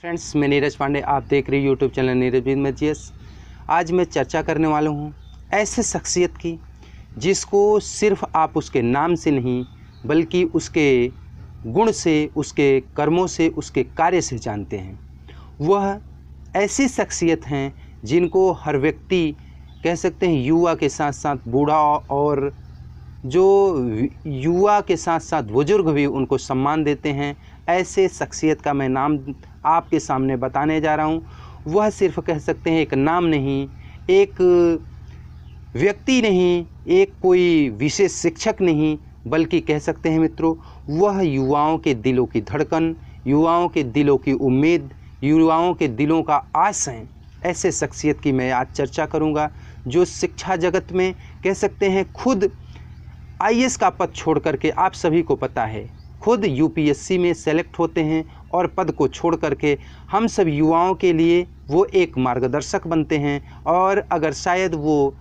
Friends, मैं नीरज पांडे, आप देख रहे यूट्यूब चैनल नीरज विद मैजियस। आज मैं चर्चा करने वाला हूँ ऐसे शख्सियत की जिसको सिर्फ आप उसके नाम से नहीं बल्कि उसके गुण से, उसके कर्मों से, उसके कार्य से जानते हैं। वह ऐसी शख्सियत हैं जिनको हर व्यक्ति कह सकते हैं, युवा के साथ साथ बूढ़ा और जो युवा के साथ साथ बुजुर्ग भी उनको सम्मान देते हैं। ऐसे शख्सियत का मैं नाम आपके सामने बताने जा रहा हूँ। वह सिर्फ कह सकते हैं एक नाम नहीं, एक व्यक्ति नहीं, एक कोई विशेष शिक्षक नहीं, बल्कि कह सकते हैं मित्रों, वह युवाओं के दिलों की धड़कन, युवाओं के दिलों की उम्मीद, युवाओं के दिलों का आस हैं। ऐसे शख्सियत की मैं आज चर्चा करूँगा जो शिक्षा जगत में कह सकते हैं खुद आईएएस का पद छोड़ करके, आप सभी को पता है, खुद यूपीएससी में सेलेक्ट होते हैं और पद को छोड़ करके हम सब युवाओं के लिए वो एक मार्गदर्शक बनते हैं। और अगर शायद वो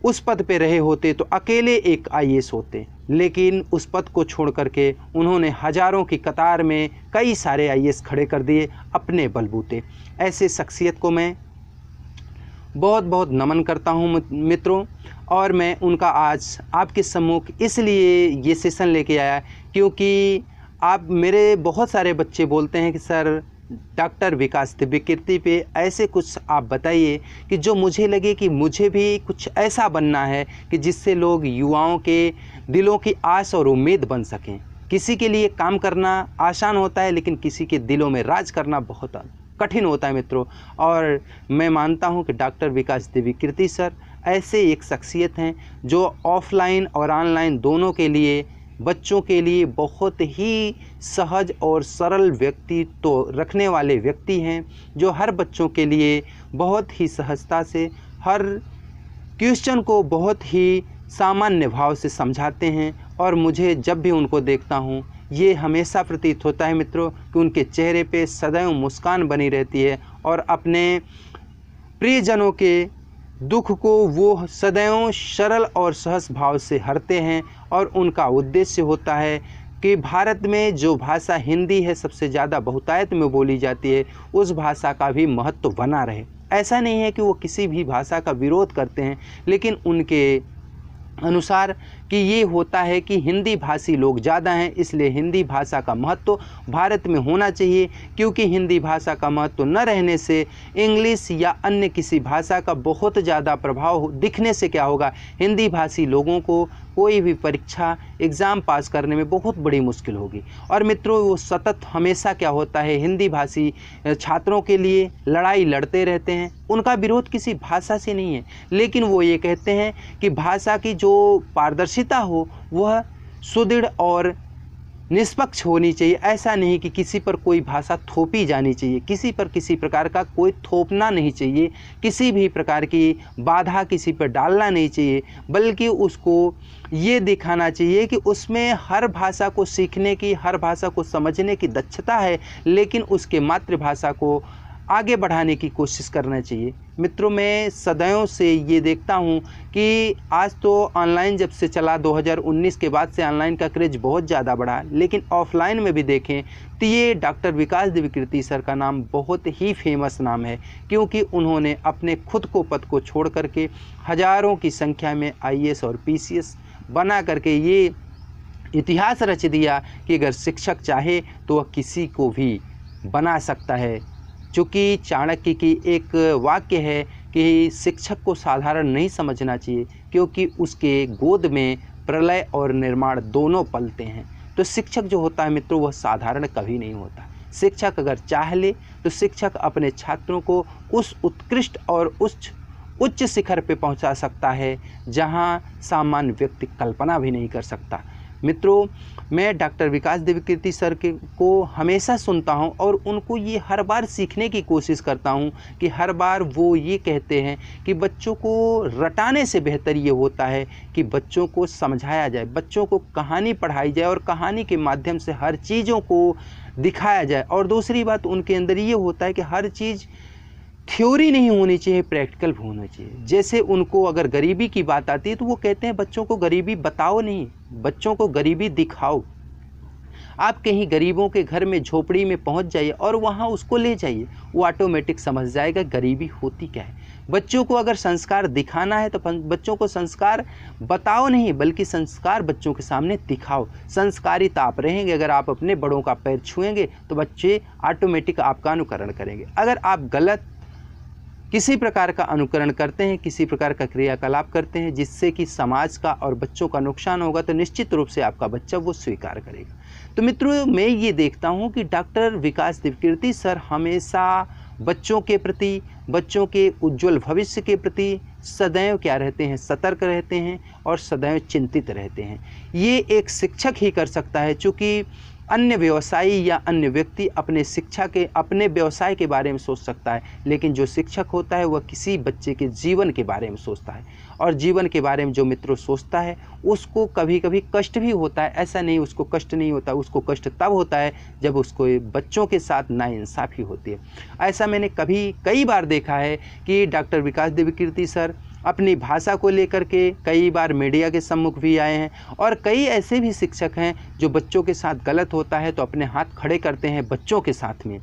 उस पद पे रहे होते तो अकेले एक आईएएस होते, लेकिन उस पद को छोड़ करके उन्होंने हज़ारों की कतार में कई सारे आईएएस खड़े कर दिए अपने बलबूते। ऐसे शख्सियत को मैं बहुत बहुत नमन करता हूँ मित्रों, और मैं उनका आज आपके सम्मुख इसलिए ये सेशन लेके आया क्योंकि आप मेरे बहुत सारे बच्चे बोलते हैं कि सर डॉक्टर विकास दिव्यकीर्ति पे ऐसे कुछ आप बताइए कि जो मुझे लगे कि मुझे भी कुछ ऐसा बनना है कि जिससे लोग युवाओं के दिलों की आस और उम्मीद बन सकें। किसी के लिए काम करना आसान होता है, लेकिन किसी के दिलों में राज करना बहुत कठिन होता है मित्रों। और मैं मानता हूं कि डॉक्टर विकास दिव्यकीर्ति सर ऐसे एक शख्सियत हैं जो ऑफलाइन और ऑनलाइन दोनों के लिए, बच्चों के लिए बहुत ही सहज और सरल व्यक्तित्व रखने वाले व्यक्ति हैं, जो हर बच्चों के लिए बहुत ही सहजता से हर क्वेश्चन को बहुत ही सामान्य भाव से समझाते हैं। और मुझे जब भी उनको देखता हूँ ये हमेशा प्रतीत होता है मित्रों कि उनके चेहरे पे सदैव मुस्कान बनी रहती है और अपने प्रियजनों के दुख को वो सदैव सरल और सहज भाव से हरते हैं। और उनका उद्देश्य होता है कि भारत में जो भाषा हिंदी है सबसे ज़्यादा बहुतायत में बोली जाती है, उस भाषा का भी महत्व बना रहे। ऐसा नहीं है कि वो किसी भी भाषा का विरोध करते हैं, लेकिन उनके अनुसार कि ये होता है कि हिंदी भाषी लोग ज़्यादा हैं, इसलिए हिंदी भाषा का महत्व भारत में होना चाहिए। क्योंकि हिंदी भाषा का महत्व न रहने से इंग्लिश या अन्य किसी भाषा का बहुत ज़्यादा प्रभाव दिखने से क्या होगा, हिंदी भाषी लोगों को कोई भी परीक्षा एग्ज़ाम पास करने में बहुत बड़ी मुश्किल होगी। और मित्रों, वो सतत हमेशा क्या होता है, हिंदी भाषी छात्रों के लिए लड़ाई लड़ते रहते हैं। उनका विरोध किसी भाषा से नहीं है, लेकिन वो ये कहते हैं कि भाषा की जो पारदर्शिता हो वह सुदृढ़ और निष्पक्ष होनी चाहिए। ऐसा नहीं कि किसी पर कोई भाषा थोपी जानी चाहिए, किसी पर किसी प्रकार का कोई थोपना नहीं चाहिए, किसी भी प्रकार की बाधा किसी पर डालना नहीं चाहिए, बल्कि उसको ये दिखाना चाहिए कि उसमें हर भाषा को सीखने की, हर भाषा को समझने की दक्षता है, लेकिन उसके मातृभाषा को आगे बढ़ाने की कोशिश करना चाहिए। मित्रों, मैं सदैव से ये देखता हूँ कि आज तो ऑनलाइन जब से चला 2019 के बाद से ऑनलाइन का क्रेज़ बहुत ज़्यादा बढ़ा, लेकिन ऑफलाइन में भी देखें तो ये डॉक्टर विकास दिव्यकीर्ति सर का नाम बहुत ही फेमस नाम है, क्योंकि उन्होंने अपने खुद को पद को छोड़ करके हज़ारों की संख्या में आईएएस और पीसीएस बना करके ये इतिहास रच दिया कि अगर शिक्षक चाहे तो वह किसी को भी बना सकता है। चूँकि चाणक्य की एक वाक्य है कि शिक्षक को साधारण नहीं समझना चाहिए, क्योंकि उसके गोद में प्रलय और निर्माण दोनों पलते हैं। तो शिक्षक जो होता है मित्रों, वह साधारण कभी नहीं होता। शिक्षक अगर चाह ले तो शिक्षक अपने छात्रों को उस उत्कृष्ट और उच्च शिखर पे पहुंचा सकता है जहां सामान्य व्यक्ति कल्पना भी नहीं कर सकता। मित्रों, मैं डॉक्टर विकास दिव्यकीर्ति सर को हमेशा सुनता हूं और उनको ये हर बार सीखने की कोशिश करता हूं कि हर बार वो ये कहते हैं कि बच्चों को रटाने से बेहतर ये होता है कि बच्चों को समझाया जाए, बच्चों को कहानी पढ़ाई जाए और कहानी के माध्यम से हर चीज़ों को दिखाया जाए। और दूसरी बात उनके अंदर ये होता है कि हर चीज़ थ्योरी नहीं होनी चाहिए, प्रैक्टिकल भी होना चाहिए। जैसे उनको अगर गरीबी की बात आती है तो वो कहते हैं बच्चों को गरीबी बताओ नहीं, बच्चों को गरीबी दिखाओ। आप कहीं गरीबों के घर में झोपड़ी में पहुंच जाइए और वहां उसको ले जाइए, वो ऑटोमेटिक समझ जाएगा गरीबी होती क्या है। बच्चों को अगर संस्कार दिखाना है तो बच्चों को संस्कार बताओ नहीं, बल्कि संस्कार बच्चों के सामने दिखाओ। संस्कारित आप रहेंगे, अगर आप अपने बड़ों का पैर छुएंगे तो बच्चे ऑटोमेटिक आपका अनुकरण करेंगे। अगर आप गलत किसी प्रकार का अनुकरण करते हैं, किसी प्रकार का क्रियाकलाप करते हैं जिससे कि समाज का और बच्चों का नुकसान होगा, तो निश्चित रूप से आपका बच्चा वो स्वीकार करेगा। तो मित्रों, मैं ये देखता हूँ कि डॉक्टर विकास दिव्यकीर्ति सर हमेशा बच्चों के प्रति, बच्चों के उज्जवल भविष्य के प्रति सदैव क्या रहते हैं, सतर्क रहते हैं और सदैव चिंतित रहते हैं। ये एक शिक्षक ही कर सकता है, चूँकि अन्य व्यवसायी या अन्य व्यक्ति अपने शिक्षा के, अपने व्यवसाय के बारे में सोच सकता है, लेकिन जो शिक्षक होता है वह किसी बच्चे के जीवन के बारे में सोचता है। और जीवन के बारे में जो मित्रों सोचता है उसको कभी कभी कष्ट भी होता है, ऐसा नहीं उसको कष्ट नहीं होता, उसको कष्ट तब होता है जब उसको बच्चों के साथ नाइंसाफ़ी होती है। ऐसा मैंने कई बार देखा है कि डॉक्टर विकास दिव्यकीर्ति सर अपनी भाषा को लेकर के कई बार मीडिया के सम्मुख भी आए हैं, और कई ऐसे भी शिक्षक हैं जो बच्चों के साथ गलत होता है तो अपने हाथ खड़े करते हैं बच्चों के साथ में।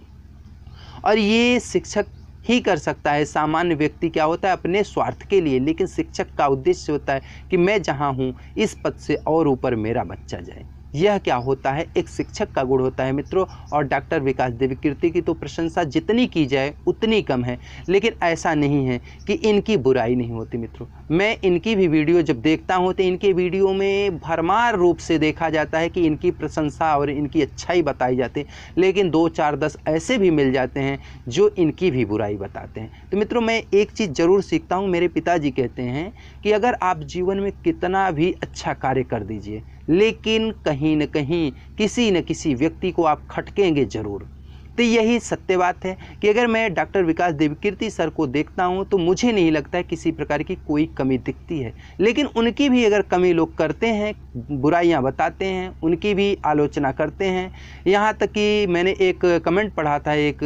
और ये शिक्षक ही कर सकता है। सामान्य व्यक्ति क्या होता है, अपने स्वार्थ के लिए, लेकिन शिक्षक का उद्देश्य होता है कि मैं जहाँ हूँ इस पद से और ऊपर मेरा बच्चा जाए। यह क्या होता है, एक शिक्षक का गुण होता है मित्रों। और डॉक्टर विकास दिव्यकीर्ति की तो प्रशंसा जितनी की जाए उतनी कम है, लेकिन ऐसा नहीं है कि इनकी बुराई नहीं होती मित्रों। मैं इनकी भी वीडियो जब देखता हूँ तो इनके वीडियो में भरमार रूप से देखा जाता है कि इनकी प्रशंसा और इनकी अच्छाई बताई जाती है, लेकिन 2, 4, 10 ऐसे भी मिल जाते हैं जो इनकी भी बुराई बताते हैं। तो मित्रों, मैं एक चीज़ ज़रूर सीखता हूँ, मेरे पिताजी कहते हैं कि अगर आप जीवन में कितना भी अच्छा कार्य कर दीजिए, लेकिन कहीं न कहीं किसी न किसी व्यक्ति को आप खटकेंगे ज़रूर। तो यही सत्य बात है कि अगर मैं डॉक्टर विकास दिव्यकीर्ति सर को देखता हूं तो मुझे नहीं लगता है किसी प्रकार की कोई कमी दिखती है, लेकिन उनकी भी अगर कमी लोग करते हैं, बुराइयां बताते हैं, उनकी भी आलोचना करते हैं। यहाँ तक कि मैंने एक कमेंट पढ़ा था एक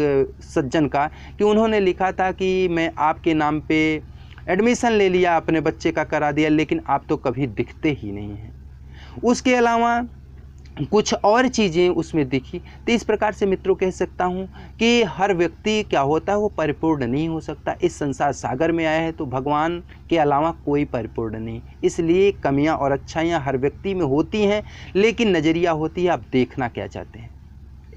सज्जन का कि उन्होंने लिखा था कि मैं आपके नाम पे एडमिशन ले लिया, अपने बच्चे का करा दिया, लेकिन आप तो कभी दिखते ही नहीं हैं। उसके अलावा कुछ और चीज़ें उसमें दिखी। तो इस प्रकार से मित्रों कह सकता हूँ कि हर व्यक्ति क्या होता है वो परिपूर्ण नहीं हो सकता। इस संसार सागर में आया है तो भगवान के अलावा कोई परिपूर्ण नहीं, इसलिए कमियाँ और अच्छाइयाँ हर व्यक्ति में होती हैं, लेकिन नज़रिया होती है आप देखना क्या चाहते हैं।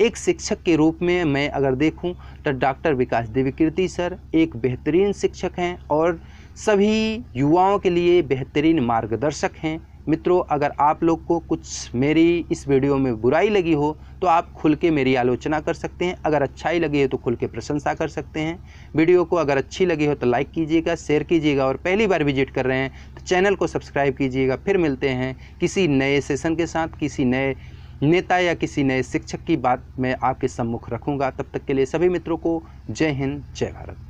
एक शिक्षक के रूप में मैं अगर देखूं तो डॉक्टर विकास दिव्यकीर्ति सर एक बेहतरीन शिक्षक हैं और सभी युवाओं के लिए बेहतरीन मार्गदर्शक हैं। मित्रों, अगर आप लोग को कुछ मेरी इस वीडियो में बुराई लगी हो तो आप खुल के मेरी आलोचना कर सकते हैं, अगर अच्छाई लगी है तो खुल के प्रशंसा कर सकते हैं। वीडियो को अगर अच्छी लगी हो तो लाइक कीजिएगा, शेयर कीजिएगा, और पहली बार विजिट कर रहे हैं तो चैनल को सब्सक्राइब कीजिएगा। फिर मिलते हैं किसी नए सेशन के साथ, किसी नए नेता या किसी नए शिक्षक की बात मैं आपके सम्मुख रखूँगा। तब तक के लिए सभी मित्रों को जय हिंद, जय भारत।